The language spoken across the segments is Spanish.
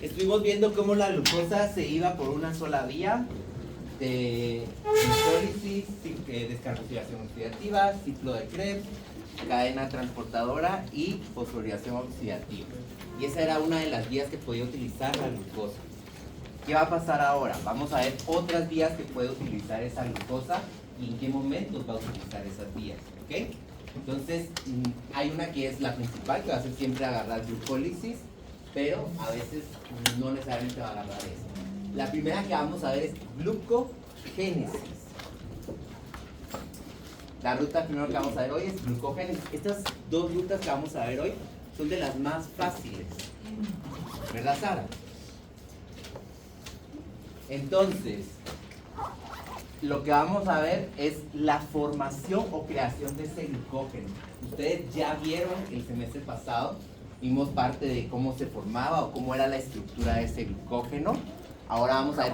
Estuvimos viendo cómo la glucosa se iba por una sola vía de glicólisis, descarboxilación oxidativa, ciclo de Krebs, cadena transportadora y fosforilación oxidativa. Y esa era una de las vías que podía utilizar la glucosa. ¿Qué va a pasar ahora? Vamos a ver otras vías que puede utilizar esa glucosa y en qué momentos va a utilizar esas vías, ¿ok? Entonces, hay una que es la principal, que va a ser siempre agarrar glucólisis, pero a veces no necesariamente va a agarrar eso. La primera que vamos a ver es glucogénesis. La ruta primero que vamos a ver hoy es glucogénesis. Estas dos rutas que vamos a ver hoy son de las más fáciles, ¿verdad, Sara? Entonces, lo que vamos a ver es la formación o creación de ese glucógeno. Ustedes ya vieron el semestre pasado, vimos parte de cómo se formaba o cómo era la estructura de ese glucógeno. Ahora vamos a ver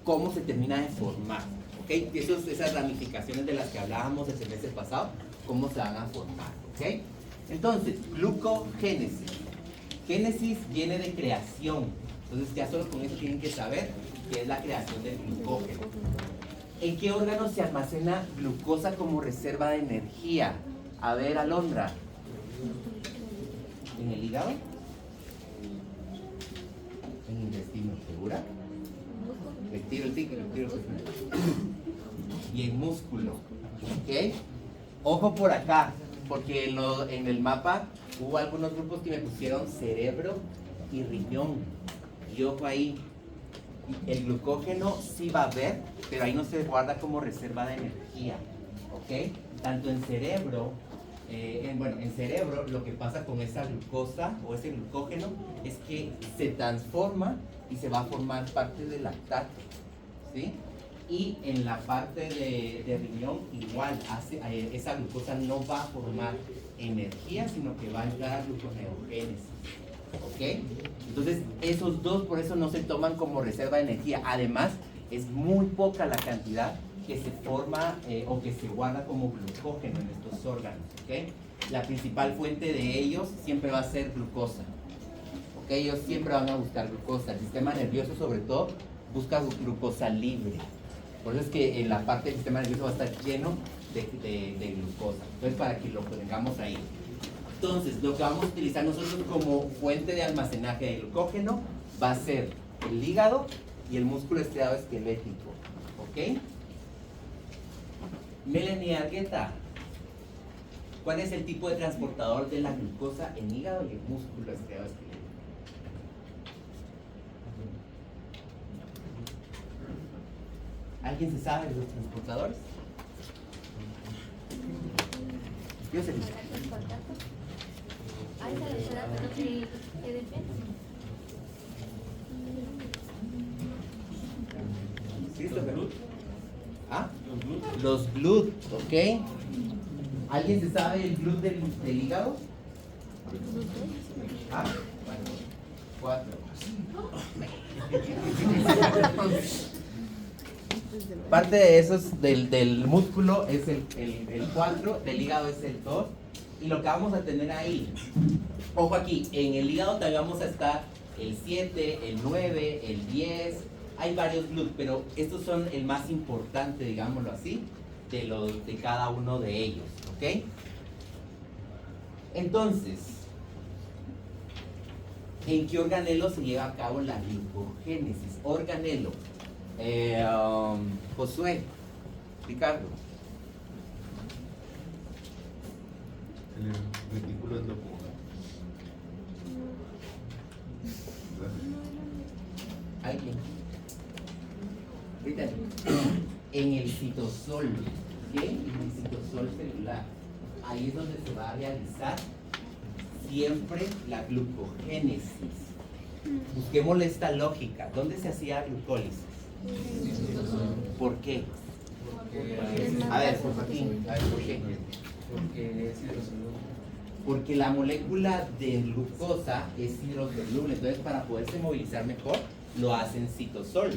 cómo se termina de formar, ¿ok? Esas ramificaciones de las que hablábamos el semestre pasado, cómo se van a formar, ¿ok? Entonces, glucogénesis. Génesis viene de creación. Entonces ya solo con eso tienen que saber que es la creación del glucógeno. ¿En qué órgano se almacena glucosa como reserva de energía? A ver, Alondra. ¿En el hígado? ¿En el intestino? ¿Segura? Retiro el tic, retiro el... Y en músculo. ¿Ok? Ojo por acá, porque en el mapa hubo algunos grupos que me pusieron cerebro y riñón. Y ojo ahí. El glucógeno sí va a haber, pero ahí no se guarda como reserva de energía, ¿ok? Tanto en cerebro, en cerebro lo que pasa con esa glucosa o ese glucógeno es que se transforma y se va a formar parte del lactato, ¿sí? Y en la parte de riñón igual, esa glucosa no va a formar energía, sino que va a entrar a gluconeogénesis. ¿Ok? Entonces, esos dos por eso no se toman como reserva de energía. Además, es muy poca la cantidad que se forma o que se guarda como glucógeno en estos órganos. ¿Ok? La principal fuente de ellos siempre va a ser glucosa. ¿Ok? Ellos siempre van a buscar glucosa. El sistema nervioso, sobre todo, busca glucosa libre. Por eso es que en la parte del sistema nervioso va a estar lleno de glucosa. Entonces, para que lo tengamos ahí. Entonces, lo que vamos a utilizar nosotros como fuente de almacenaje de glucógeno va a ser el hígado y el músculo estriado esquelético. ¿Ok? Melanie Argueta, ¿cuál es el tipo de transportador de la glucosa en hígado y el músculo estriado esquelético? ¿Alguien se sabe de los transportadores? Yo sé. ¿Ah? Los GLUT, ¿ok? ¿Alguien se sabe el GLUT del hígado? ¿Ah? Bueno, 4. Parte de esos del músculo es el 4, del hígado es el 2. Y lo que vamos a tener ahí, ojo aquí, en el hígado también vamos a estar el 7, el 9, el 10, hay varios GLUT, pero estos son el más importante, digámoslo así, de cada uno de ellos, ¿ok? Entonces, ¿en qué organelo se lleva a cabo la glucogénesis? Organelo. Josué, Ricardo. El retículo endocrino. ¿Alguien? Ahorita. En el citosol, ¿ok? En el citosol celular. Ahí es donde se va a realizar siempre la glucogénesis. Busquémosle esta lógica. ¿Dónde se hacía glucólisis? ¿Por qué? A ver, por Joaquín, a ver, ¿por qué? Porque la molécula de glucosa es hidrosoluble, entonces para poderse movilizar mejor lo hace en citosol.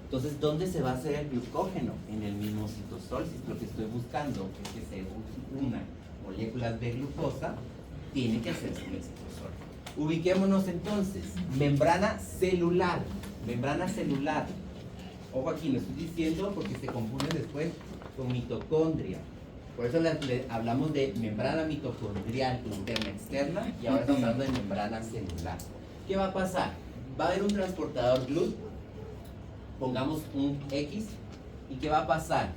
Entonces, ¿dónde se va a hacer el glucógeno? En el mismo citosol. Si lo que estoy buscando es que se una moléculas de glucosa, tiene que hacerse en el citosol. Ubiquémonos entonces. Membrana celular. Membrana celular. Ojo aquí, lo estoy diciendo porque se confunden después con mitocondria. Por eso le hablamos de membrana mitocondrial interna externa y ahora estamos hablando de membrana celular. ¿Qué va a pasar? Va a haber un transportador GLUT, pongamos un X, ¿y qué va a pasar?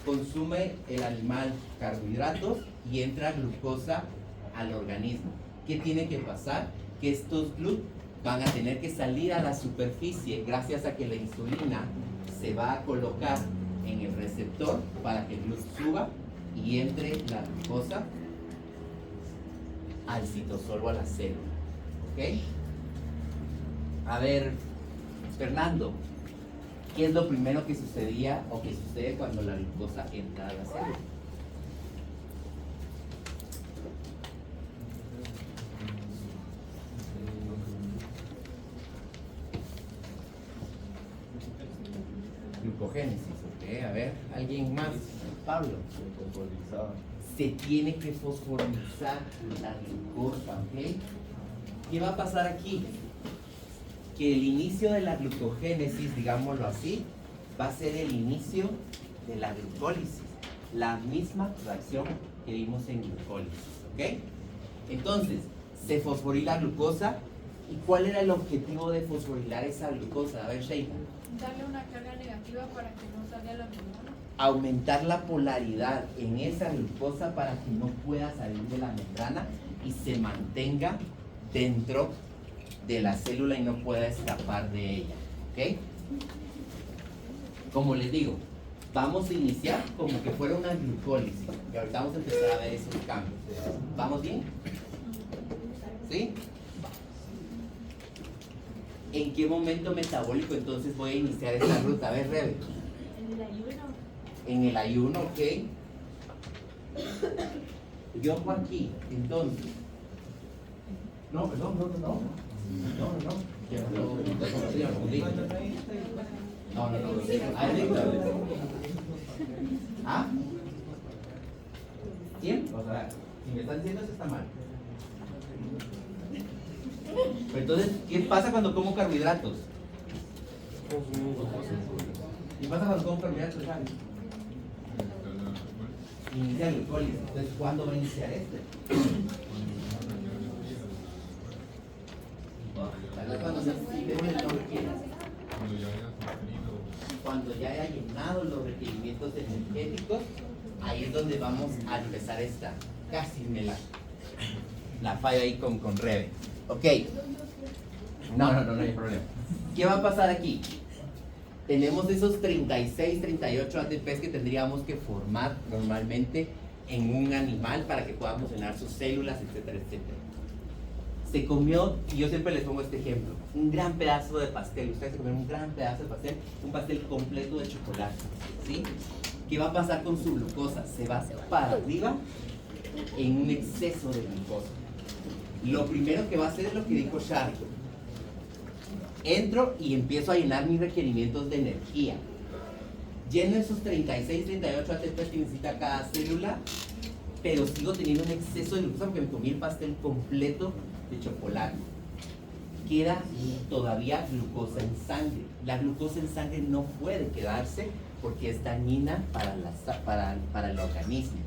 Consume el animal carbohidratos y entra glucosa al organismo. ¿Qué tiene que pasar? Que estos GLUT van a tener que salir a la superficie gracias a que la insulina se va a colocar en el receptor para que el GLUT suba y entre la glucosa al citosol o a la célula. ¿Ok? A ver, Fernando, ¿qué es lo primero que sucedía o que sucede cuando la glucosa entra a la célula? Glucogénesis, ok, a ver, ¿alguien más? Pablo. Se tiene que fosforilizar la glucosa, ok. ¿Qué va a pasar aquí? Que el inicio de la glucogénesis, digámoslo así, va a ser el inicio de la glucólisis, la misma reacción que vimos en glucólisis, ¿ok? Entonces, se fosforila glucosa. ¿Y cuál era el objetivo de fosforilar esa glucosa? A ver, Sheila. Darle una carga negativa para que no salga la membrana. Aumentar la polaridad en esa glucosa para que no pueda salir de la membrana y se mantenga dentro de la célula y no pueda escapar de ella, ¿ok? Como les digo, vamos a iniciar como que fuera una glucólisis y ahorita vamos a empezar a ver esos cambios. ¿Vamos bien? ¿Sí? ¿En qué momento metabólico entonces voy a iniciar esta ruta? A ver, Rebe. En el ayuno. En el ayuno, ok. Yo ojo aquí, entonces. No. No. A ver, Víctor. ¿Ah? ¿Quién? O sea, si me están diciendo eso está mal. Pero entonces, ¿qué pasa cuando como carbohidratos? ¿Qué pasa cuando como carbohidratos? Inicia glucólisis. Entonces, ¿cuándo va a iniciar este? Cuando se cuando ya haya llenado los requerimientos energéticos, ahí es donde vamos a empezar esta. Casi me la fallo ahí con Rebe. Ok. No hay problema. ¿Qué va a pasar aquí? Tenemos esos 36, 38 ATPs que tendríamos que formar normalmente en un animal para que pueda funcionar sus células, etcétera, etcétera. Se comió, y yo siempre les pongo este ejemplo, un gran pedazo de pastel. Ustedes se comieron un gran pedazo de pastel, un pastel completo de chocolate, ¿sí? ¿Qué va a pasar con su glucosa? Se va para arriba en un exceso de glucosa. Lo primero que va a hacer es lo que dijo Shari. Entro y empiezo a llenar mis requerimientos de energía. Lleno esos 36, 38 ATPs que necesita cada célula, pero sigo teniendo un exceso de glucosa porque me comí el pastel completo de chocolate. Queda todavía glucosa en sangre. La glucosa en sangre no puede quedarse porque es dañina para el organismo.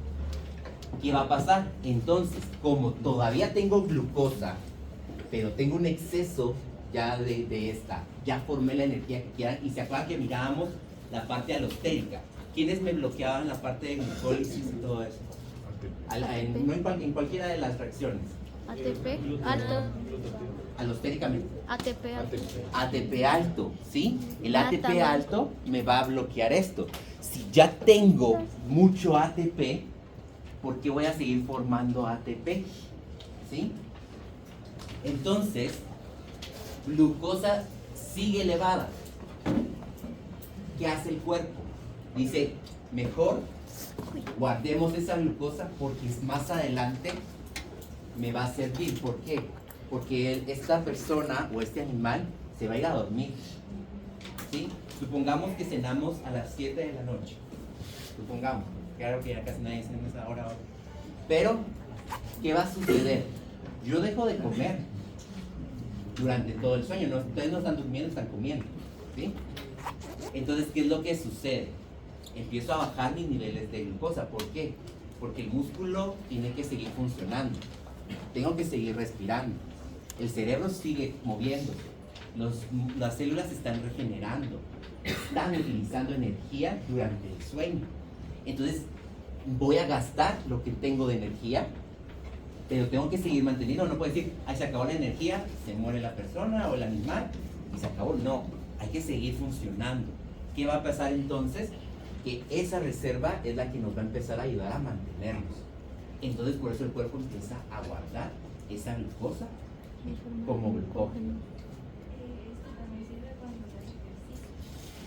¿Qué va a pasar? Entonces, como todavía tengo glucosa, pero tengo un exceso ya de esta, ya formé la energía que quieran, y se acuerdan que mirábamos la parte alostérica. ¿Quiénes me bloqueaban la parte de glucólisis y todo eso? En cualquiera de las reacciones. ATP alto. Alostéricamente. ATP alto. ATP alto, ¿sí? El ATP alto me va a bloquear esto. Si ya tengo mucho ATP, ¿por qué voy a seguir formando ATP? ¿Sí? Entonces, glucosa sigue elevada. ¿Qué hace el cuerpo? Dice, mejor guardemos esa glucosa porque más adelante me va a servir. ¿Por qué? Porque esta persona o este animal se va a ir a dormir, ¿sí? Supongamos que cenamos a las 7 de la noche. Supongamos, claro que ya casi nadie cena a esa hora. Pero, ¿qué va a suceder? Yo dejo de comer durante todo el sueño. Ustedes no están durmiendo, están comiendo. ¿Sí? Entonces, ¿qué es lo que sucede? Empiezo a bajar mis niveles de glucosa. ¿Por qué? Porque el músculo tiene que seguir funcionando. Tengo que seguir respirando. El cerebro sigue moviéndose. Las células se están regenerando. Están utilizando energía durante el sueño. Entonces, voy a gastar lo que tengo de energía, pero tengo que seguir manteniendo. No puedo decir, ay, se acabó la energía, se muere la persona o el animal y se acabó. No, hay que seguir funcionando. ¿Qué va a pasar entonces? Que esa reserva es la que nos va a empezar a ayudar a mantenernos. Entonces, por eso el cuerpo empieza a guardar esa glucosa como glucógeno.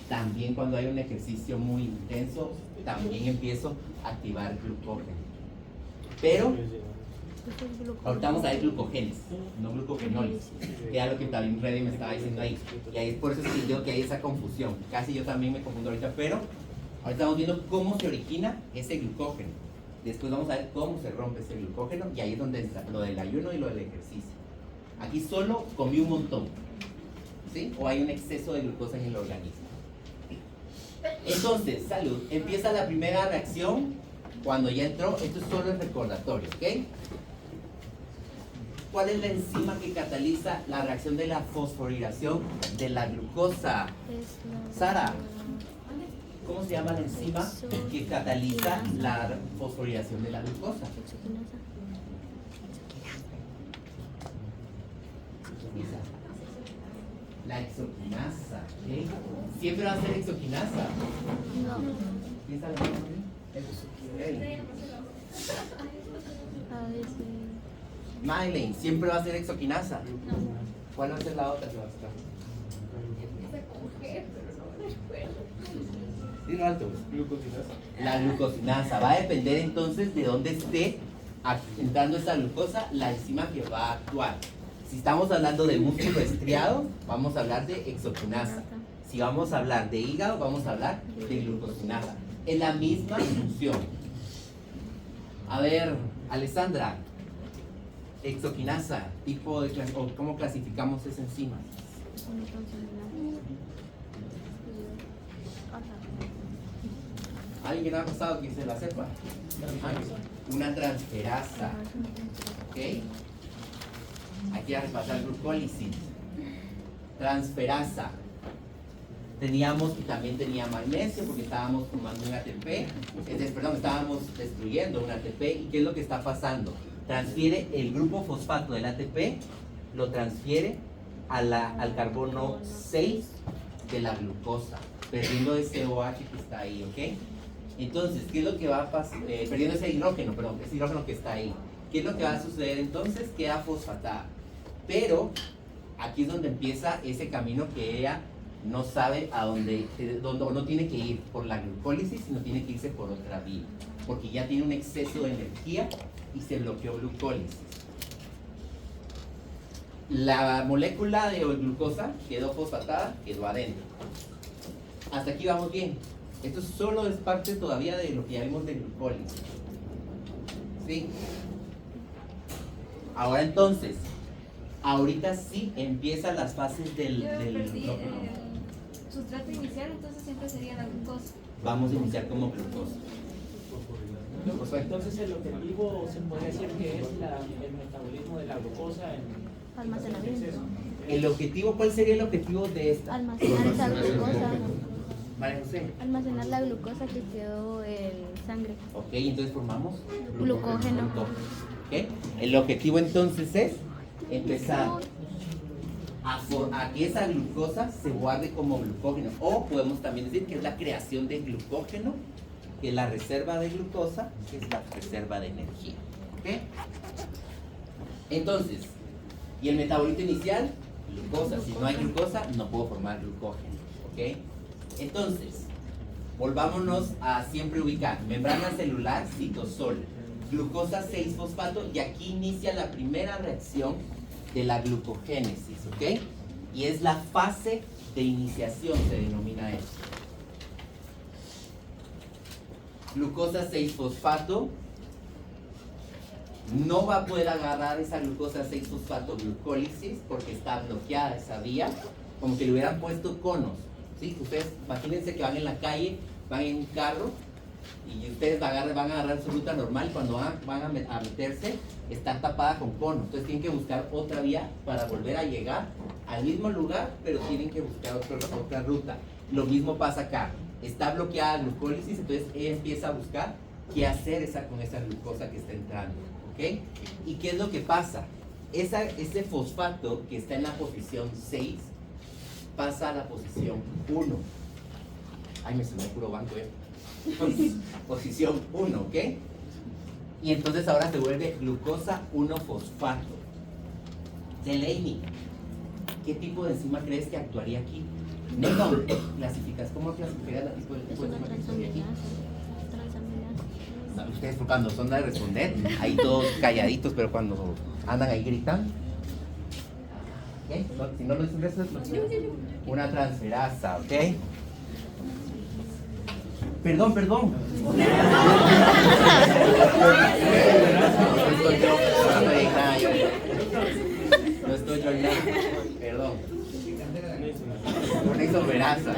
También cuando hay un ejercicio muy intenso, también empiezo a activar glucógeno. Pero ahorita vamos a ver glucógenes, no glucogenoles, que era lo que también Reddy me estaba diciendo ahí. Y ahí es por eso que digo que hay esa confusión. Casi yo también me confundo ahorita, pero ahorita estamos viendo cómo se origina ese glucógeno. Después vamos a ver cómo se rompe ese glucógeno y ahí es donde entra lo del ayuno y lo del ejercicio. Aquí solo comí un montón, ¿sí? O hay un exceso de glucosa en el organismo. Entonces, salud, empieza la primera reacción cuando ya entró. Esto es solo el recordatorio, ¿ok? ¿Cuál es la enzima que cataliza la reacción de la fosforilación de la glucosa? Sara, ¿cómo se llama la enzima que cataliza la fosforilación de la glucosa? La exoquinasa, ¿ok? Siempre va a ser exoquinasa. No. Piénsalo bien. A veces. Mylene, siempre va a ser exoquinasa. ¿Cuál va a ser la otra que va a estar? Dilo alto. Glucosinasa. La glucosinasa. Va a depender entonces de dónde esté entrando esa glucosa, la enzima que va a actuar. Si estamos hablando de músculo estriado, vamos a hablar de exoquinasa. Si vamos a hablar de hígado, vamos a hablar de glucosinasa. Es la misma función. A ver, Alessandra, exoquinasa, tipo de o ¿cómo clasificamos esa enzima? ¿Alguien que no ha pasado que se la sepa? Una transferasa. ¿Ok? Aquí a repasar glucólisis. Transferasa. Teníamos que también tenía magnesio porque estábamos formando un ATP. Estábamos destruyendo un ATP. ¿Y qué es lo que está pasando? Transfiere el grupo fosfato del ATP, lo transfiere al carbono 6 de la glucosa, perdiendo ese OH que está ahí, ¿ok? Entonces, ¿qué es lo que va a pasar? Perdiendo ese hidrógeno, perdón, ese hidrógeno que está ahí. ¿Qué es lo que va a suceder entonces? Queda fosfatada. Pero aquí es donde empieza ese camino que ella no sabe a dónde, no tiene que ir por la glucólisis, sino tiene que irse por otra vía, porque ya tiene un exceso de energía y se bloqueó glucólisis. La molécula de glucosa quedó fosfatada, quedó adentro. Hasta aquí vamos bien. Esto solo es parte todavía de lo que ya vimos de glucólisis. ¿Sí? Ahora entonces, ahorita sí empiezan las fases del sustrato inicial, entonces siempre sería la glucosa. Vamos a iniciar como glucosa. Entonces el objetivo se podría decir que es el metabolismo de la glucosa en Almacenamiento. exceso. El objetivo, ¿cuál sería el objetivo de esta? Almacenar esa glucosa. María José. Almacenar la glucosa que quedó en sangre. Ok, entonces formamos Glucógeno. ¿Ok? El objetivo entonces es empezar a que esa glucosa se guarde como glucógeno. O podemos también decir que es la creación de glucógeno, que es la reserva de glucosa, que es la reserva de energía. ¿Ok? Entonces, ¿y el metabolito inicial? Glucosa. Si no hay glucosa, no puedo formar glucógeno. ¿Ok? Entonces, volvámonos a siempre ubicar. Membrana celular, citosol, glucosa 6-fosfato, y aquí inicia la primera reacción de la glucogénesis, ¿ok? Y es la fase de iniciación, se denomina esto. Glucosa 6-fosfato no va a poder agarrar esa glucosa 6-fosfatoglucólisis porque está bloqueada esa vía, como que le hubieran puesto conos, ¿sí? Ustedes imagínense que van en la calle, van en un carro y ustedes van a agarrar su ruta normal, cuando van a meterse, está tapada con conos, entonces tienen que buscar otra vía para volver a llegar al mismo lugar, pero tienen que buscar otra ruta. Lo mismo pasa acá, está bloqueada la glucólisis, entonces ella empieza a buscar qué hacer con esa glucosa que está entrando, ¿ok? ¿Y qué es lo que pasa? Ese fosfato que está en la posición 6 pasa a la posición 1. Ay, me sonó el puro banco, Posición 1, ¿ok? Y entonces ahora se vuelve glucosa 1-fosfato. Delaney, ¿qué tipo de enzima crees que actuaría aquí? Negon, ¿cómo clasificarías el tipo de Es una enzima que actuaría aquí? transaminasa. Ustedes cuando son de responder, ahí todos calladitos, pero cuando andan ahí gritando. ¿Ok? Si no lo dicen eso, es una transferasa, ¿ok? Perdón. No estoy yo en nada. Perdón. Una isomerasa, ¿ok?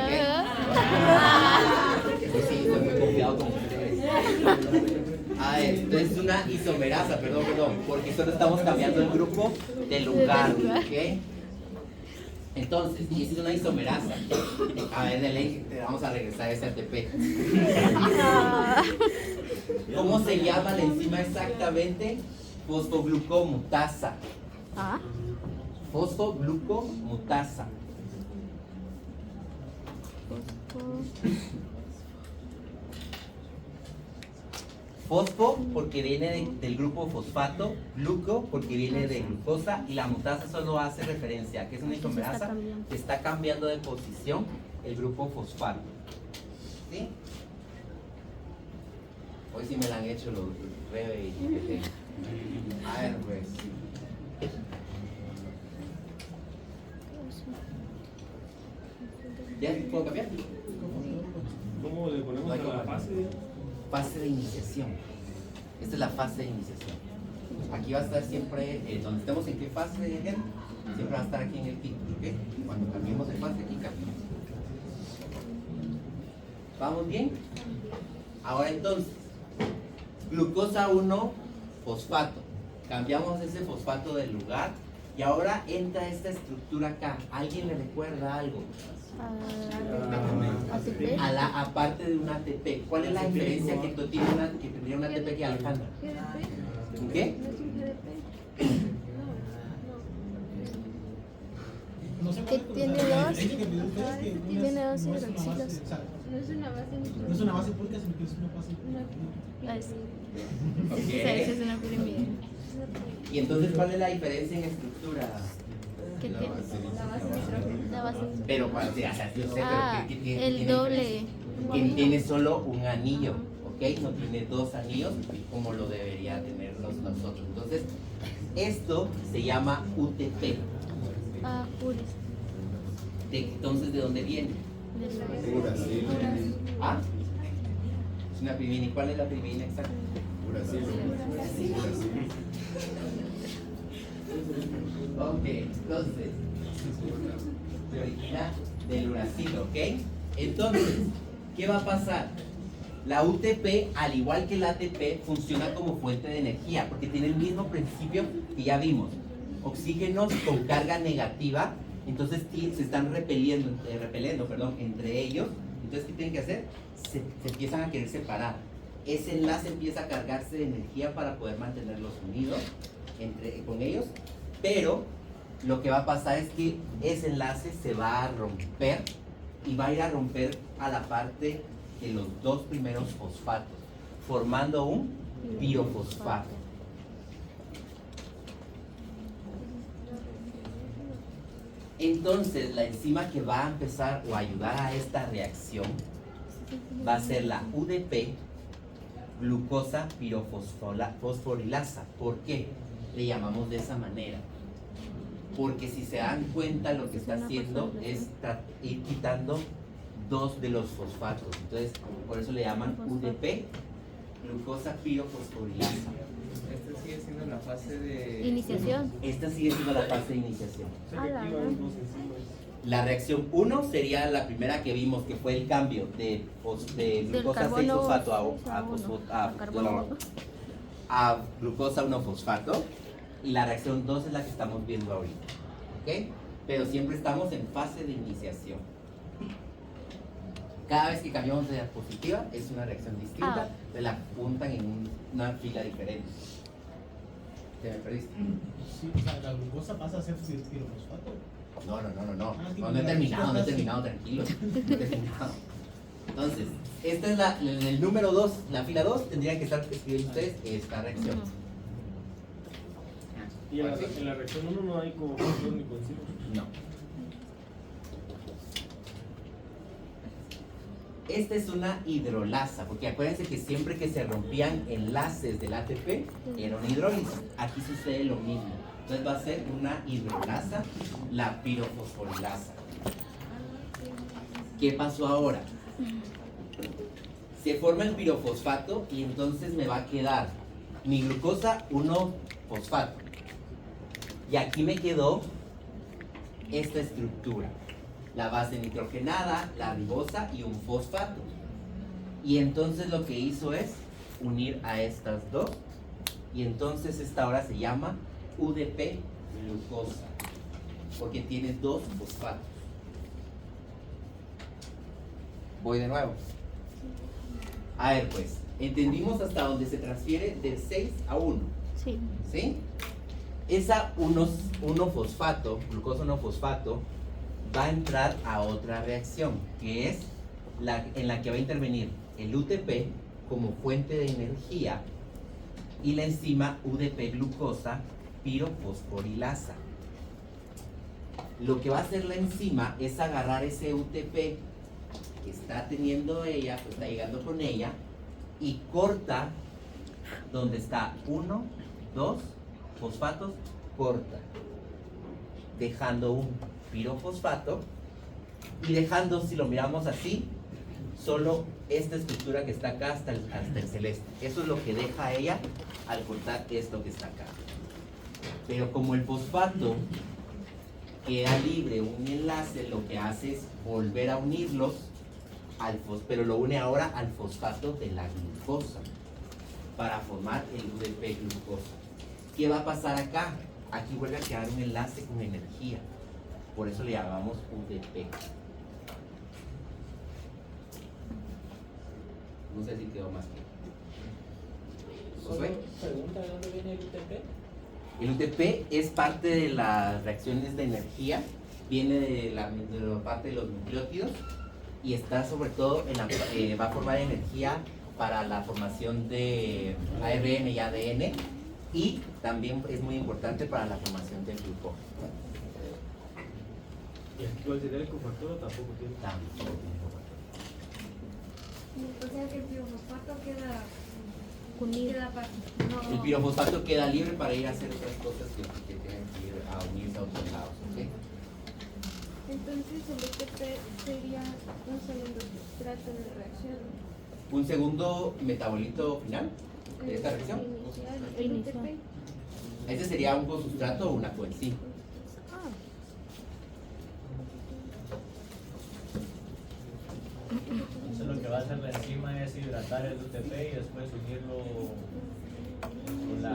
Sí, estoy muy confiado con ustedes. Entonces es una isomerasa, perdón, porque solo estamos cambiando el grupo de lugar, ¿ok? Entonces, y es una isomerasa. A ver, de ley, vamos a regresar a ese ATP. ¿Cómo se llama la enzima exactamente? Fosfoglucomutasa. Ah, Fosfoglucomutasa. Fosfo porque viene del grupo fosfato, gluco porque viene de glucosa y la mutasa solo hace referencia a que es una isomerasa que está cambiando de posición el grupo fosfato. ¿Sí? Hoy sí me la han hecho los Rebe y PT. A ver, pues. ¿Ya puedo cambiar? ¿Cómo le ponemos a la fase? Fase de iniciación. Esta es la fase de iniciación. Aquí va a estar siempre, donde estemos en qué fase de gen, siempre va a estar aquí en el título, ¿ok? Cuando cambiemos de fase, aquí cambiamos. ¿Vamos bien? Ahora entonces, glucosa 1-fosfato. Cambiamos ese fosfato del lugar y ahora entra esta estructura acá. ¿Alguien le recuerda algo? ATP. Aparte de un ATP, ¿cuál es la diferencia que tendría un ATP que Alejandra? ¿En qué? Que tiene dos hidroxilos. No es una base No es una base pública, sino que es una base. Esa es una pirámide. Y entonces, ¿cuál es la diferencia en estructura? ¿Qué tiene? La base. Pero, o sea, yo sé, pero ¿qué tiene? El doble. Que tiene solo un anillo, ¿ok? No tiene dos anillos como lo debería tener los otros. Entonces, esto se llama UTP. Ah, puris. Entonces, ¿de dónde viene? Uracilo. ¿Ah? Es una primina. ¿Y cuál es la primina exacta? Uracilo. Ok, entonces, se origina del uracilo, ¿ok? Entonces, ¿qué va a pasar? La UTP, al igual que la ATP, funciona como fuente de energía, porque tiene el mismo principio que ya vimos. Oxígenos con carga negativa, entonces se están repeliendo entre ellos. Entonces, ¿qué tienen que hacer? Se empiezan a querer separar. Ese enlace empieza a cargarse de energía para poder mantenerlos unidos con ellos, pero lo que va a pasar es que ese enlace se va a romper y va a ir a romper a la parte de los dos primeros fosfatos, formando un pirofosfato. Entonces, la enzima que va a empezar o ayudar a esta reacción va a ser la UDP, glucosa pirofosforilasa. ¿Por qué le llamamos de esa manera? Porque si se dan cuenta, lo que está haciendo es ir quitando dos de los fosfatos. Entonces, por eso le llaman UDP, glucosa pirofosforilasa. Este sigue siendo la fase de... Iniciación. Esta sigue siendo la fase de iniciación. O sea, que aquí van dos enzimas. La reacción 1 sería la primera que vimos, que fue el cambio de glucosa 6-fosfato a glucosa 1-fosfato. Y la reacción 2 es la que estamos viendo ahorita. ¿Ok? Pero siempre estamos en fase de iniciación. Cada vez que cambiamos de diapositiva es una reacción distinta, se la apuntan en una fila diferente. ¿Te me perdiste? Sí, o sea, la glucosa pasa a ser pirofosfato. No. sí, No he terminado, tranquilo. No he terminado. Entonces, esta es el número 2, la fila 2, tendrían que estar escribiendo ustedes esta reacción. Y en la reacción 1 no hay cofactor ni coenzima. No. Esta es una hidrolasa, porque acuérdense que siempre que se rompían enlaces del ATP, era una hidrólisis. Aquí sucede lo mismo. Entonces va a ser una hidrolasa, la pirofosforilasa. ¿Qué pasó ahora? Se forma el pirofosfato y entonces me va a quedar mi glucosa 1-fosfato. Y aquí me quedó esta estructura. La base nitrogenada, la ribosa y un fosfato. Y entonces lo que hizo es unir a estas dos. Y entonces esta ahora se llama UDP glucosa, porque tiene dos fosfatos. Voy de nuevo. A ver pues, entendimos hasta donde se transfiere de 6 a 1. Sí. ¿Sí? Esa 1-fosfato, glucosa 1-fosfato, va a entrar a otra reacción, que es en la que va a intervenir el UTP como fuente de energía y la enzima UDP glucosa pirofosforilasa. Lo que va a hacer la enzima es agarrar ese UTP que está teniendo ella, pues está llegando con ella, y corta donde está 1, 2 fosfatos, corta, dejando un pirofosfato y dejando, si lo miramos así, solo esta estructura que está acá hasta el celeste. Eso es lo que deja ella al cortar esto que está acá. Pero como el fosfato queda libre, un enlace lo que hace es volver a unirlos, pero lo une ahora al fosfato de la glucosa para formar el UDP glucosa. ¿Qué va a pasar acá? Aquí vuelve a quedar un enlace con energía. Por eso le llamamos UDP. No sé si quedó más claro. ¿Josué? Pregunta, ¿de dónde viene el UTP? El UTP es parte de las reacciones de energía, viene de la parte de los nucleótidos y está sobre todo va a formar energía para la formación de ARN y ADN y también es muy importante para la formación del glucógeno. ¿Y aquí cuál sería el cofactor o tampoco tiene? Tampoco tiene cofactor. O sea que el pirofosfato queda Unido. no. El pirofosfato queda libre para ir a hacer otras cosas que tienen que ir a unirse a otros lados. ¿Okay? Entonces el UTP sería un segundo sustrato de reacción. Un segundo metabolito final de esta reacción. El UTP. Este sería un cosustrato o una coenzima. Entonces lo que va a hacer la enzima es hidratar el UTP y después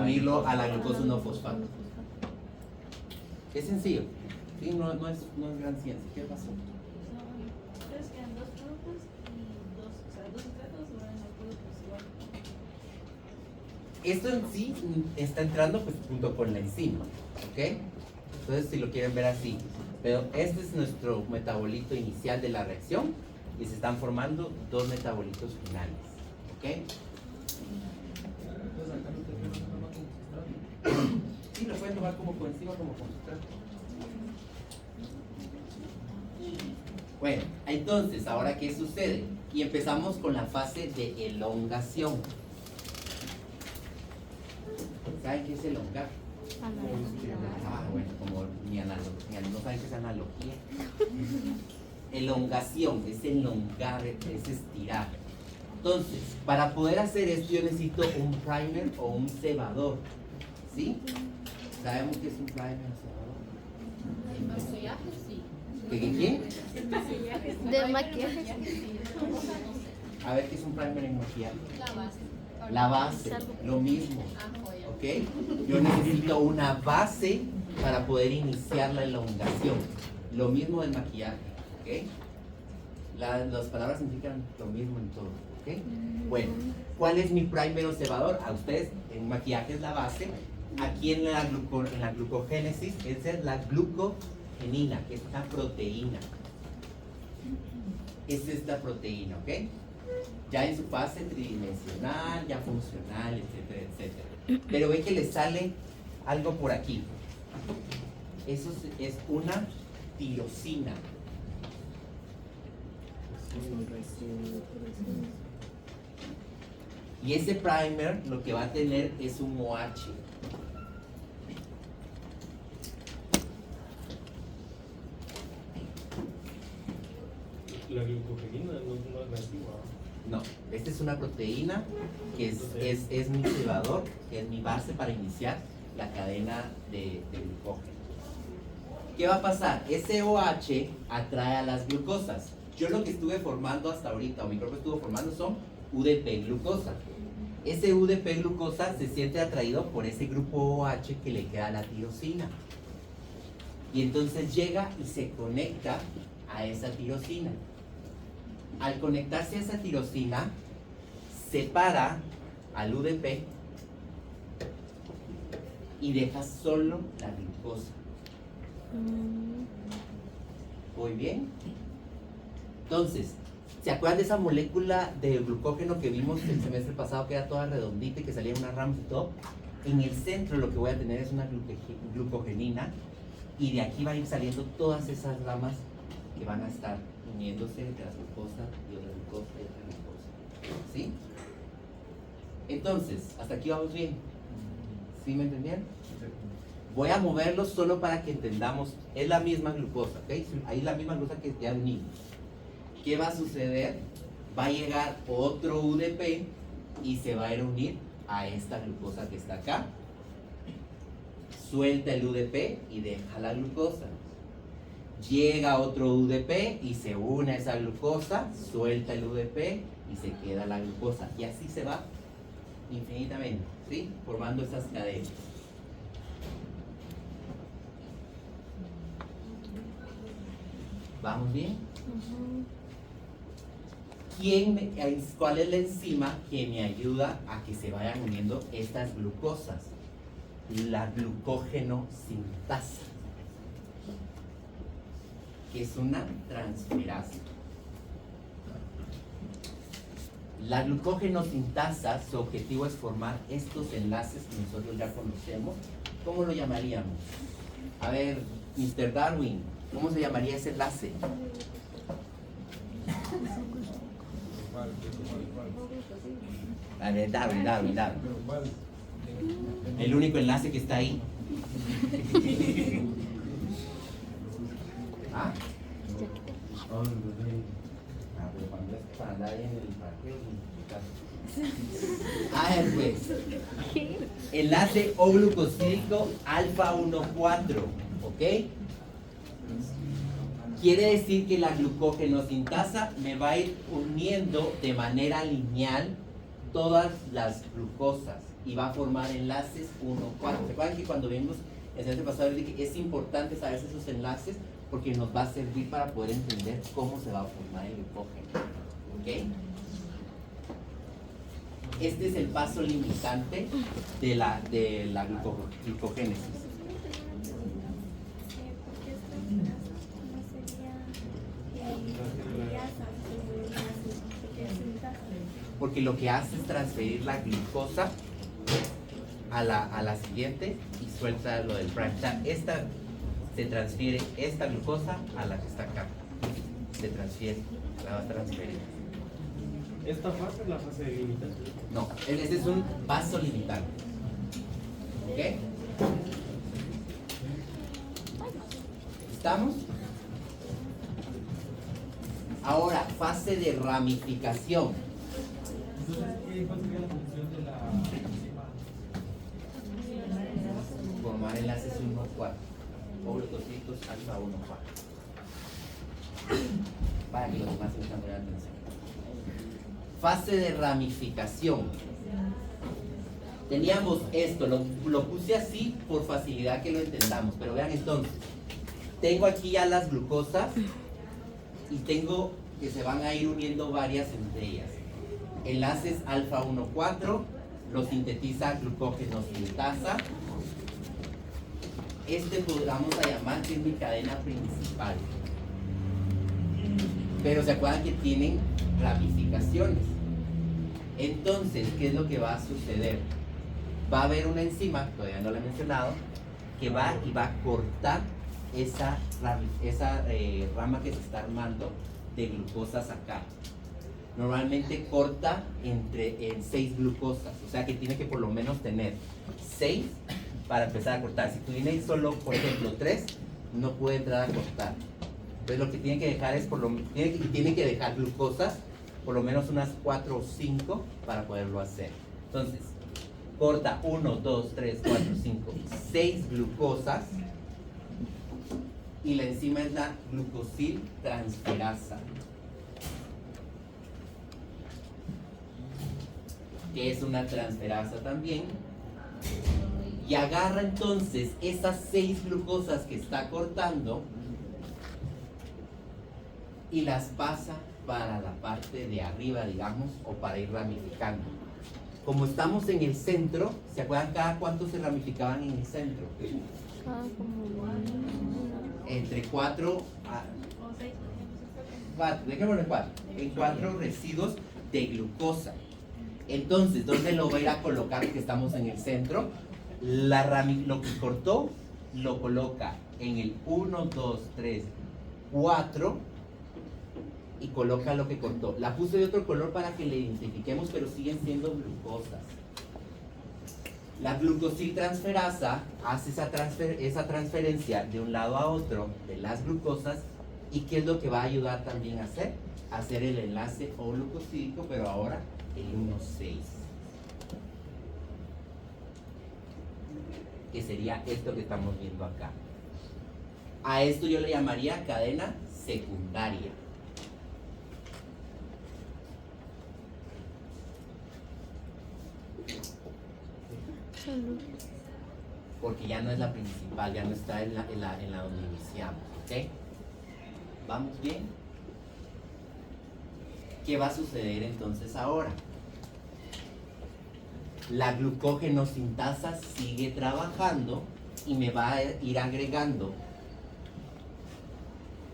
Unirlo a la glucosa 1-fosfato. Es sencillo. Sí, no es gran ciencia. ¿Qué pasó? Entonces quedan dos productos y dos sustratos o eran los productos igual. Esto en sí está entrando pues junto con la enzima, ¿ok? Entonces si lo quieren ver así, pero este es nuestro metabolito inicial de la reacción y se están formando dos metabolitos finales, ¿ok? Sí, lo pueden tomar como coenzima, como sustrato. Bueno, entonces, ¿ahora qué sucede? Y empezamos con la fase de elongación. ¿Saben qué es elongar? Ah, bueno, como no saben qué es analogía. Elongación, es elongar, es estirar. Entonces, para poder hacer esto yo necesito un primer o un cebador. ¿Sí? ¿Sabemos qué es un primer, Salvador? ¿Qué? De maquillaje. A ver, ¿qué es un primer en maquillaje? La base, lo mismo. ¿Ok? Yo necesito una base para poder iniciar la elongación. Lo mismo del maquillaje. ¿Ok? Las palabras significan lo mismo en todo. ¿Ok? Bueno, ¿cuál es mi primer o cebador? A ustedes, en maquillaje es la base. Aquí en la glucogénesis es la glucogenina, que es una proteína. Es esta proteína, ¿ok? Ya en su fase tridimensional, ya funcional, etcétera, etcétera. Pero ve que le sale algo por aquí. Eso es una tirosina. Y ese primer lo que va a tener es un OH. La glucogenina no es nativa. No, esta es una proteína que es mi cebador, que es mi base para iniciar la cadena de glucógeno. ¿Qué va a pasar? Ese OH atrae a las glucosas. Yo lo que estuve formando hasta ahorita, o mi cuerpo estuvo formando, son UDP glucosa. Ese UDP glucosa se siente atraído por ese grupo OH que le queda a la tirosina. Y entonces llega y se conecta a esa tirosina. Al conectarse a esa tirosina, separa al UDP y deja solo la glucosa. ¿Muy bien? Entonces, ¿se acuerdan de esa molécula de glucógeno que vimos el semestre pasado, que era toda redondita y que salía en una rama y todo? En el centro lo que voy a tener es una glucogenina, y de aquí van a ir saliendo todas esas ramas que van a estar uniéndose entre la glucosa y otra glucosa y otra glucosa. ¿Sí? Entonces, hasta aquí vamos bien. ¿Sí me entendieron? Voy a moverlo solo para que entendamos. Es la misma glucosa, ¿ok? Ahí es la misma glucosa que ya unimos. ¿Qué va a suceder? Va a llegar otro UDP y se va a ir a unir a esta glucosa que está acá. Suelta el UDP y deja la glucosa. Llega otro UDP y se une a esa glucosa, suelta el UDP y se queda la glucosa. Y así se va infinitamente, ¿sí? Formando esas cadenas. ¿Vamos bien? ¿Cuál es la enzima que me ayuda a que se vayan uniendo estas glucosas? La glucógeno sintasa, que es una transferasa. La glucógeno sintasa, su objetivo es formar estos enlaces que nosotros ya conocemos. ¿Cómo lo llamaríamos? A ver, Mr. Darwin, ¿cómo se llamaría ese enlace? A ver, Darwin. El único enlace que está ahí. ¿Ah? Pero cuando es para andar ahí en el parqueo, a ver, pues. Enlace O-glucosídico alfa 1,4, ¿ok? Quiere decir que la glucógeno sintasa me va a ir uniendo de manera lineal todas las glucosas y va a formar enlaces 1,4. ¿Se acuerdan que cuando vimos el semestre pasado dije que es importante saber esos enlaces porque nos va a servir para poder entender cómo se va a formar el glucógeno? ¿Ok? Este es el paso limitante de la glucogénesis. Porque esta no sería liasa, porque es sintasa. Porque lo que hace es transferir la glucosa a la siguiente y suelta lo del prime. O sea, se transfiere esta glucosa a la que está acá. Se transfiere, la va a transferir. Esta fase es la fase de limitante. No, ese es un paso limitante. ¿Ok? ¿Estamos? Ahora, fase de ramificación. Entonces, ¿cuál sería la función de la enzima? 4. Oglucosídicos alfa 1, 4. Para que los demás se están poniendo atención. Fase de ramificación. Teníamos esto, lo puse así por facilidad que lo entendamos, pero vean entonces, tengo aquí ya las glucosas y tengo que se van a ir uniendo varias entre ellas. Enlaces alfa 1, 4, lo sintetiza glucógeno sintasa. Este vamos a llamar que es mi cadena principal. Pero se acuerdan que tienen ramificaciones. Entonces, ¿qué es lo que va a suceder? Va a haber una enzima, todavía no la he mencionado, que va y va a cortar esa rama que se está armando de glucosas acá. Normalmente corta en 6 glucosas, o sea que tiene que por lo menos tener 6 para empezar a cortar. Si tú tienes solo, por ejemplo, 3, no puede entrar a cortar. Entonces lo que tiene que dejar es tiene que dejar glucosas por lo menos unas 4 o 5 para poderlo hacer. Entonces, corta 1, 2, 3, 4, 5, 6 glucosas y la enzima es la glucosiltransferasa, que es una transferasa también, y agarra entonces esas 6 glucosas que está cortando y las pasa para la parte de arriba, digamos, o para ir ramificando. Como estamos en el centro, ¿se acuerdan cada cuánto se ramificaban en el centro? Ah, como Entre 4 a O 6, 4, dejémoslo en 4, en 4 residuos de glucosa. Entonces, ¿dónde lo va a ir a colocar que estamos en el centro? Lo que cortó lo coloca en el 1, 2, 3, 4 y coloca lo que cortó. La puse de otro color para que le identifiquemos, pero siguen siendo glucosas. La glucosiltransferasa hace esa transferencia de un lado a otro de las glucosas. ¿Y qué es lo que va a ayudar también a hacer? Hacer el enlace O-glucosídico, pero ahora el 1,6. Que sería esto que estamos viendo acá. A esto yo le llamaría cadena secundaria. Porque ya no es la principal, ya no está en la donde iniciamos, ¿ok? ¿Vamos bien? ¿Qué va a suceder entonces ahora? La glucógeno sintasa sigue trabajando y me va a ir agregando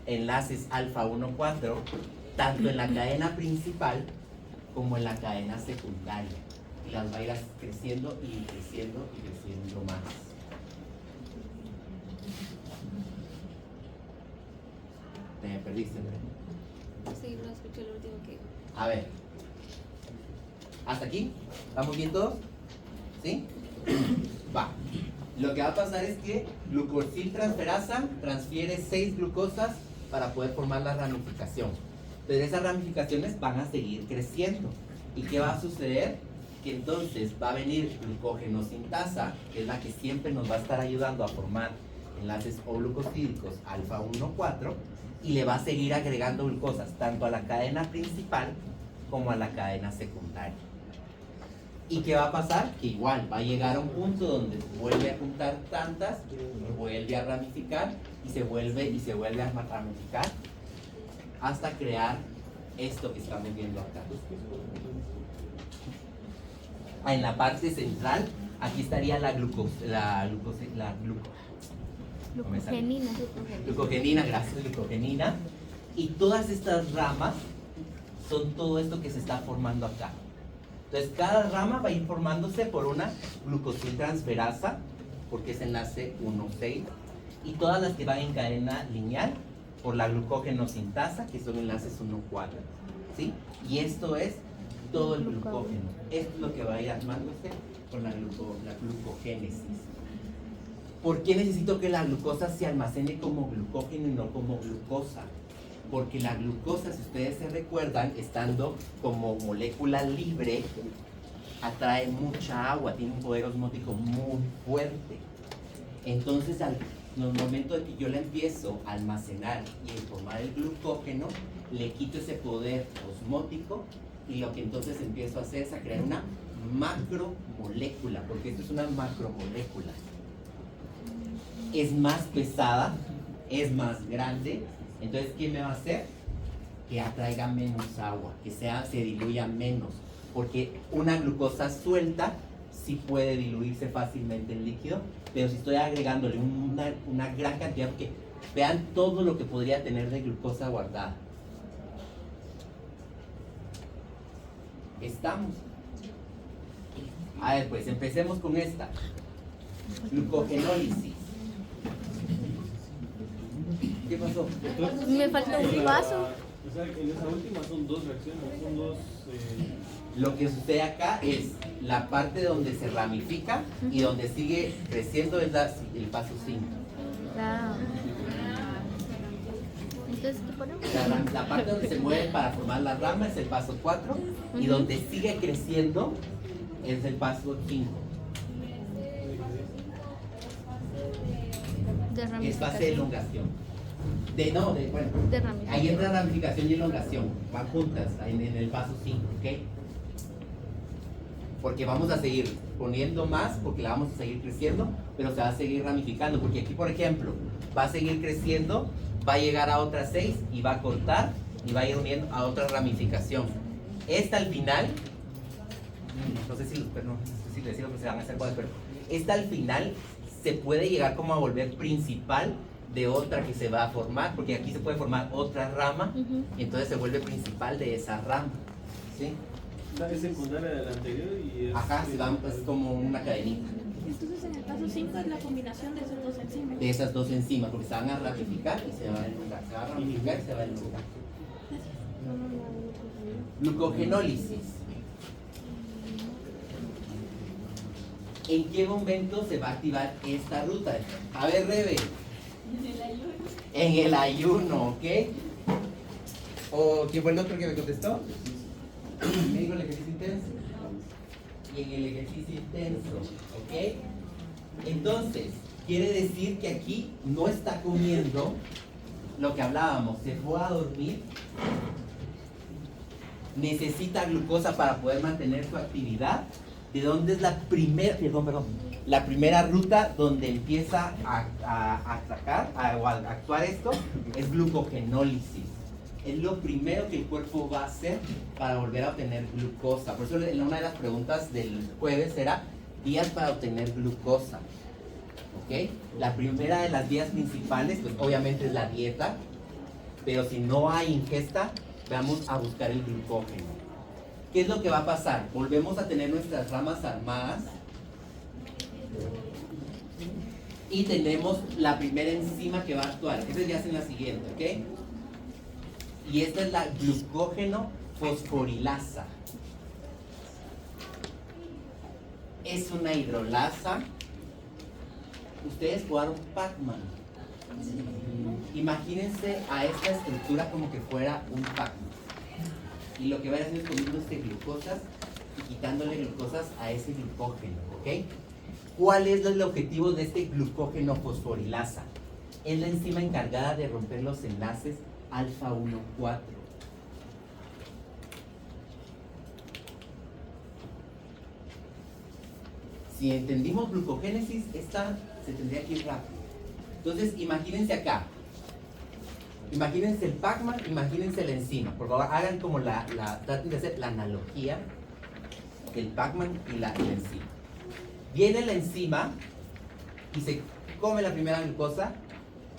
enlaces alfa 1, 4, tanto en la cadena principal como en la cadena secundaria. Y las va a ir creciendo y creciendo y creciendo más. Te me perdiste, André. Sí, no escuché lo último que dijo. A ver. ¿Hasta aquí? ¿Vamos bien todos? ¿Sí? Va. Lo que va a pasar es que glucosiltransferasa transfiere 6 glucosas para poder formar la ramificación. Pero esas ramificaciones van a seguir creciendo. ¿Y qué va a suceder? Que entonces va a venir glucógeno sintasa, que es la que siempre nos va a estar ayudando a formar enlaces O-glucosídicos alfa 1, 4, y le va a seguir agregando glucosas tanto a la cadena principal como a la cadena secundaria. ¿Y qué va a pasar? Que igual va a llegar a un punto donde vuelve a juntar tantas, vuelve a ramificar y se vuelve a ramificar hasta crear esto que estamos viendo acá. En la parte central, aquí estaría la glucogenina. Glucogenina, gracias, glucogenina. Y todas estas ramas son todo esto que se está formando acá. Entonces, cada rama va a ir formándose por una glucosiltransferasa, porque es enlace 1,6, y todas las que van en cadena lineal por la glucógeno sintasa, que son enlaces 1,4. ¿Sí? Y esto es todo el glucógeno. Esto es lo que va a ir armándose con la glucogénesis. ¿Por qué necesito que la glucosa se almacene como glucógeno y no como glucosa? Porque la glucosa, si ustedes se recuerdan, estando como molécula libre, atrae mucha agua, tiene un poder osmótico muy fuerte. Entonces, al momento de que yo la empiezo a almacenar y a formar el glucógeno, le quito ese poder osmótico y lo que entonces empiezo a hacer es a crear una macromolécula, porque esto es una macromolécula. Es más pesada, es más grande, entonces ¿qué me va a hacer? Que atraiga menos agua, que se diluya menos, porque una glucosa suelta sí puede diluirse fácilmente en líquido, pero si estoy agregándole una gran cantidad, porque vean todo lo que podría tener de glucosa guardada. ¿Estamos? A ver, pues empecemos con esta. Glucogenólisis. ¿Qué pasó? Entonces, Me falta un vaso. O sea, en esa última son dos reacciones, son dos... Lo que sucede acá es la parte donde se ramifica y donde sigue creciendo es el paso 5. Ah. Entonces, ¿qué ponemos? La parte donde se mueve para formar la rama es el paso 4 y donde sigue creciendo es el paso 5. De Es fase de ramificación. elongación. Bueno, De ramificación. ahí entra ramificación y elongación, van juntas en el paso 5, ¿ok? Porque vamos a seguir poniendo más, porque la vamos a seguir creciendo, pero se va a seguir ramificando, porque aquí, por ejemplo, va a seguir creciendo, va a llegar a otra 6 y va a cortar y va a ir uniendo a otra ramificación. Esta al final, no sé si les digo que se van a hacer cosas, pero esta al final se puede llegar como a volver principal de otra que se va a formar, porque aquí se puede formar otra rama, y entonces se vuelve principal de esa rama, ¿sí? O sea, es secundaria de la anterior y es... Ajá, se van pues como una cadenita Entonces en el paso 5 es la combinación de esos dos enzimas. de esas dos enzimas, porque se van a ramificar y se van a elongar, se va a ramificar y se va a elongar. Glucogenólisis. ¿En qué momento se va a activar esta ruta? A ver, Rebe. En el ayuno, ¿ok? ¿O quién fue el otro que me contestó? Me dijo el ejercicio intenso. Y en el ejercicio intenso, ¿ok? Entonces, quiere decir que aquí no está comiendo lo que hablábamos, se fue a dormir, necesita glucosa para poder mantener su actividad. ¿De dónde es la primera, la primera ruta donde empieza a atacar o a actuar esto? Es glucogenólisis. Es lo primero que el cuerpo va a hacer para volver a obtener glucosa. Por eso una de las preguntas del jueves era vías para obtener glucosa. ¿Ok? La primera de las vías principales, pues obviamente es la dieta, pero si no hay ingesta, vamos a buscar el glucógeno. ¿Qué es lo que va a pasar? Volvemos a tener nuestras ramas armadas y tenemos la primera enzima que va a actuar. Esa ya es en la siguiente, ¿ok? Y esta es la glucógeno fosforilasa. Es una hidrolasa. Ustedes jugaron Pac-Man. Imagínense a esta estructura como que fuera un Pac-Man. Y lo que va a hacer es comiendo glucosas y quitándole glucosas a ese glucógeno, ¿ok? ¿Cuál es el objetivo de este glucógeno fosforilasa? Es la enzima encargada de romper los enlaces alfa 1,4. Si entendimos glucogénesis, esta se tendría que ir rápido. Entonces, imagínense acá. Imagínense el Pac-Man, imagínense la enzima. Por favor, hagan como traten de hacer la analogía del Pac-Man y la enzima. Viene la enzima y se come la primera glucosa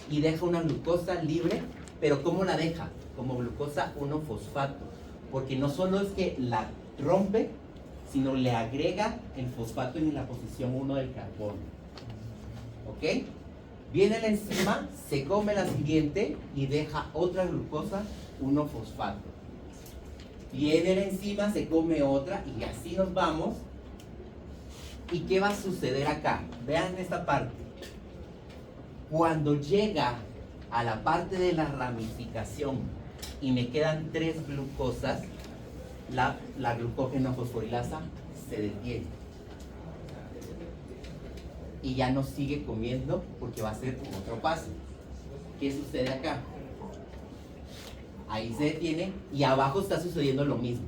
y deja una glucosa libre, pero ¿cómo la deja? Como glucosa 1-fosfato. Porque no solo es que la rompe, sino le agrega el fosfato en la posición 1 del carbono. ¿Ok? Viene la enzima, se come la siguiente y deja otra glucosa 1-fosfato. Viene la enzima, se come otra y así nos vamos. ¿Y qué va a suceder acá? Vean esta parte. Cuando llega a la parte de la ramificación y me quedan 3 glucosas, la glucógeno fosforilasa se detiene. y ya no sigue comiendo porque va a hacer otro paso. ¿Qué sucede acá? Ahí se detiene y abajo está sucediendo lo mismo.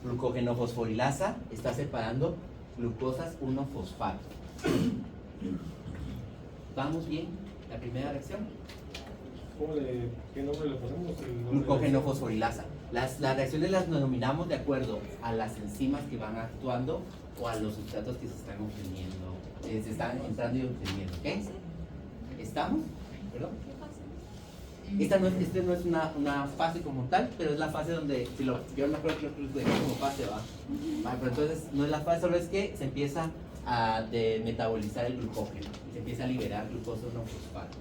Glucogenofosforilasa está separando glucosas 1-fosfato. ¿Vamos bien? La primera reacción. ¿Qué nombre le ponemos? Glucogenofosforilasa. Las reacciones las denominamos de acuerdo a las enzimas que van actuando o a los sustratos que se están obteniendo, se están entrando y obteniendo. ¿Ok? ¿Estamos? ¿Perdón? Esta no es una fase como tal, pero es la fase donde, yo me acuerdo que lo dejé como fase, ¿va? Vale, pero entonces no es la fase, solo es que se empieza a metabolizar el glucógeno y se empieza a liberar glucosa 1-fosfato.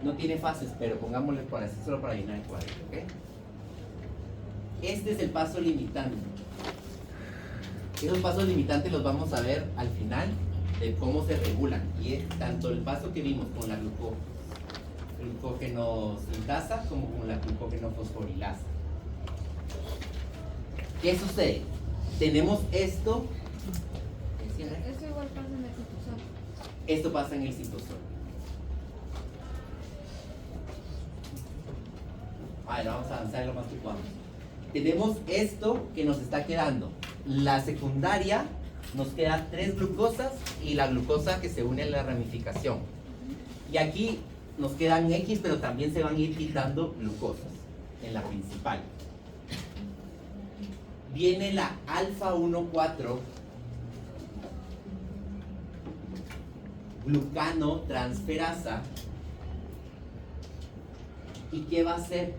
No tiene fases, pero pongámosle por así, solo para llenar el cuadro, ¿ok? Este es el paso limitante. Esos pasos limitantes los vamos a ver al final de cómo se regulan. Y es tanto el paso que vimos con la glucogenosintasa como con la glucogenofosforilasa. ¿Qué sucede? Tenemos esto. Eso igual pasa en el citosol. Esto pasa en el citosol. Vale, vamos a avanzar lo más que podamos. Tenemos esto que nos está quedando. La secundaria nos queda 3 glucosas y la glucosa que se une a la ramificación. Y aquí nos quedan X, pero también se van a ir quitando glucosas en la principal. Viene la alfa 1,4 glucano transferasa. ¿Y qué va a hacer?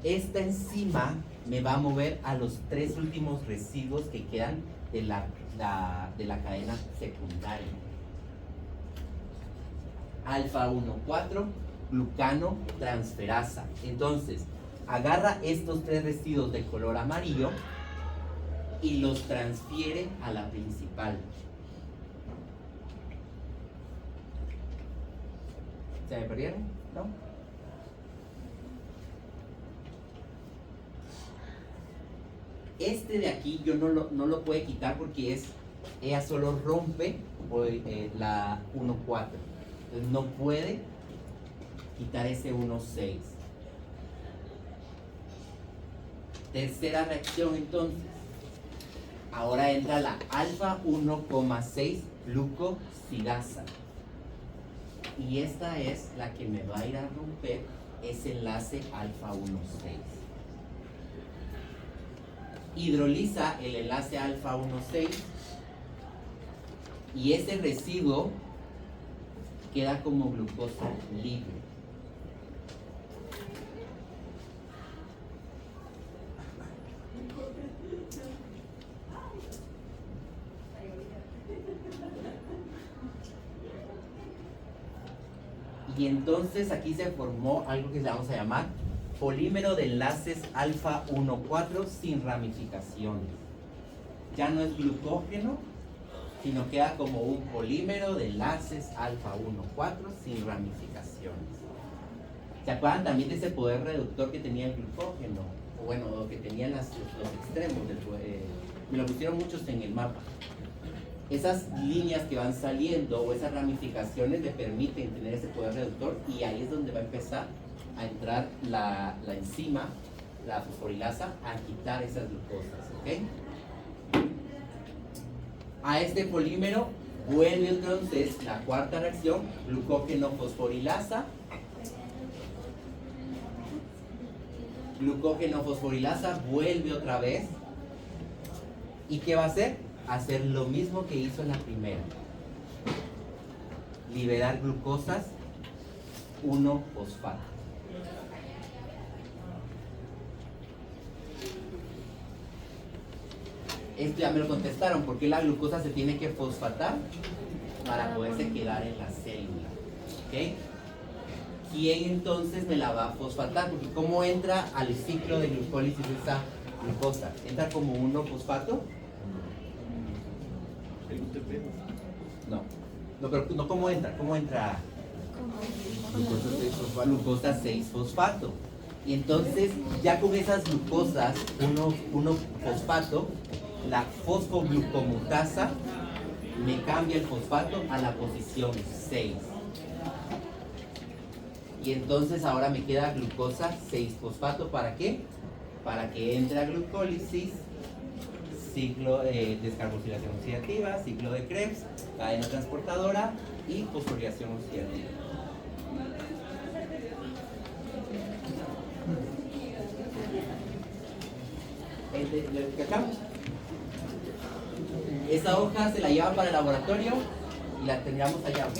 Esta enzima me va a mover a los 3 últimos residuos que quedan de la cadena secundaria. Alfa 1,4 glucano transferasa. Entonces, agarra estos 3 residuos de color amarillo y los transfiere a la principal. ¿Se me perdieron? ¿No? Este de aquí yo no lo puedo quitar porque ella solo rompe la 1,4. Entonces no puede quitar ese 1,6. Tercera reacción entonces. Ahora entra la alfa 1,6 glucosidasa. Y esta es la que me va a ir a romper ese enlace alfa 1,6. Hidroliza el enlace alfa 1,6 y ese residuo queda como glucosa libre. Y entonces aquí se formó algo que le vamos a llamar polímero de enlaces alfa 1,4 sin ramificaciones. Ya no es glucógeno, sino queda como un polímero de enlaces alfa 1,4 sin ramificaciones. ¿Se acuerdan también de ese poder reductor que tenía el glucógeno? O bueno, que tenían los extremos del me lo pusieron muchos en el mapa. Esas líneas que van saliendo o esas ramificaciones le permiten tener ese poder reductor y ahí es donde va a empezar a entrar la enzima, la fosforilasa, a quitar esas glucosas, ¿ok? A este polímero vuelve entonces la cuarta reacción, glucógeno-fosforilasa. Glucógeno-fosforilasa vuelve otra vez. ¿Y qué va a hacer? Hacer lo mismo que hizo en la primera. Liberar glucosas 1-fosfato. Esto ya me lo contestaron, ¿por qué la glucosa se tiene que fosfatar? Para poderse quedar en la célula. ¿Ok? ¿Quién entonces me la va a fosfatar? Porque ¿cómo entra al ciclo de glucólisis esa glucosa? ¿Entra como 1-fosfato? El UTP. No. No, pero no, ¿cómo entra? ¿Cómo entra? Glucosa 6-fosfato. Y entonces, ya con esas glucosas 1-fosfato, la fosfoglucomutasa me cambia el fosfato a la posición 6. Y entonces ahora me queda glucosa 6-fosfato. ¿Para qué? Para que entre a glucólisis, ciclo descarboxilación oxidativa, ciclo de Krebs, cadena transportadora y fosforilación oxidativa. ¿Le cachamos? Esa hoja se la llevan para el laboratorio y la tendríamos allá, ¿ok?